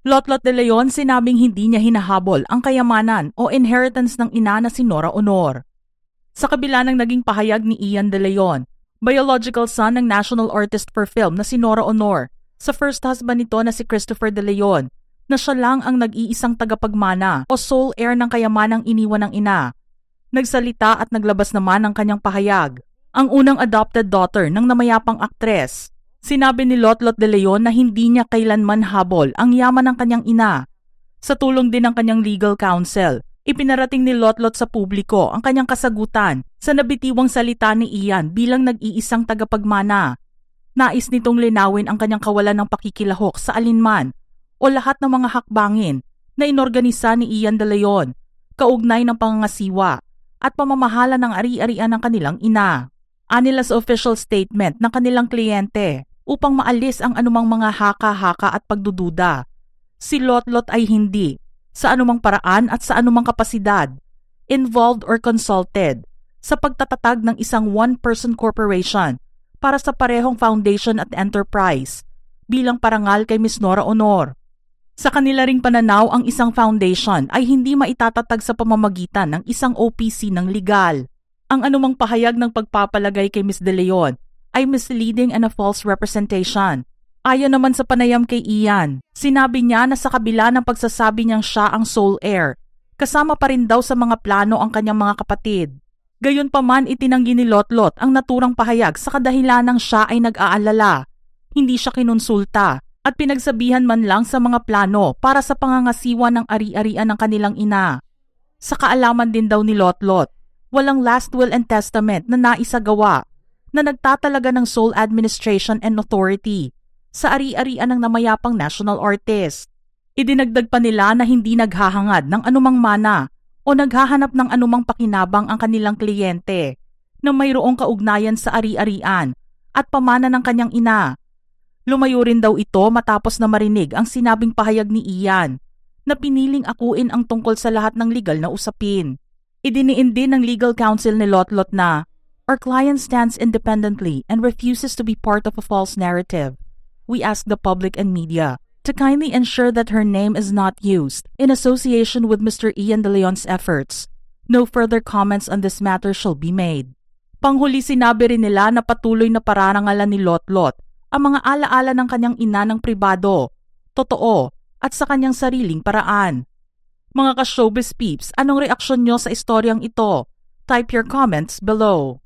Lotlot de Leon sinabing hindi niya hinahabol ang kayamanan o inheritance ng ina na si Nora Honor. Sa kabila ng naging pahayag ni Ian De Leon, biological son ng national artist for film na si Nora Honor, sa first husband nito na si Christopher De Leon, na siya lang ang nag-iisang tagapagmana o sole heir ng kayamanang iniwan ng ina. Nagsalita at naglabas naman ng kanyang pahayag ang unang adopted daughter ng namayapang aktres. Sinabi ni Lotlot De Leon na hindi niya kailanman habol ang yaman ng kanyang ina. Sa tulong din ng kanyang legal counsel, ipinarating ni Lotlot sa publiko ang kanyang kasagutan sa nabitiwang salita ni Ian bilang nag-iisang tagapagmana. Nais nitong linawin ang kanyang kawalan ng pakikilahok sa alinman o lahat ng mga hakbangin na inorganisa ni Ian De Leon, kaugnay ng pangangasiwa at pamamahala ng ari-arian ng kanilang ina. Anila sa official statement ng kanilang kliyente upang maalis ang anumang mga haka-haka at pagdududa. Si Lotlot ay hindi, sa anumang paraan at sa anumang kapasidad, involved or consulted sa pagtatatag ng isang one-person corporation para sa parehong foundation at enterprise bilang parangal kay Miss Nora Honor. Sa kanila ring pananaw, ang isang foundation ay hindi maitatatag sa pamamagitan ng isang OPC ng legal. Ang anumang pahayag ng pagpapalagay kay Miss De Leon ay misleading and a false representation. Ayon naman sa panayam kay Ian, sinabi niya na sa kabila ng pagsasabi niyang siya ang sole heir, kasama pa rin daw sa mga plano ang kanyang mga kapatid. Gayunpaman itinanggi ni Lotlot ang naturang pahayag sa kadahilanang siya ay nag-aalala. Hindi siya kinonsulta at pinagsabihan man lang sa mga plano para sa pangangasiwa ng ari-arian ng kanilang ina. Sa kaalaman din daw ni Lotlot, walang last will and testament na naisagawa na nagtatalaga ng sole administration and authority sa ari-arian ng namayapang national artist. Idinagdag pa nila na hindi naghahangad ng anumang mana o naghahanap ng anumang pakinabang ang kanilang kliyente na mayroong kaugnayan sa ari-arian at pamana ng kanyang ina. Lumayo rin daw ito matapos na marinig ang sinabing pahayag ni Ian na piniling akuin ang tungkol sa lahat ng legal na usapin. Idiniin din ng legal counsel ni Lotlot na, "Our client stands independently and refuses to be part of a false narrative. We ask the public and media to kindly ensure that her name is not used in association with Mr. Ian De Leon's efforts. No further comments on this matter shall be made." Panghuli sinabi rin nila na patuloy na pararangalan ni Lotlot ang mga alaala ng kanyang ina ng pribado, totoo at sa kanyang sariling paraan. Mga ka-showbiz peeps, anong reaksyon nyo sa istoryang ito? Type your comments below.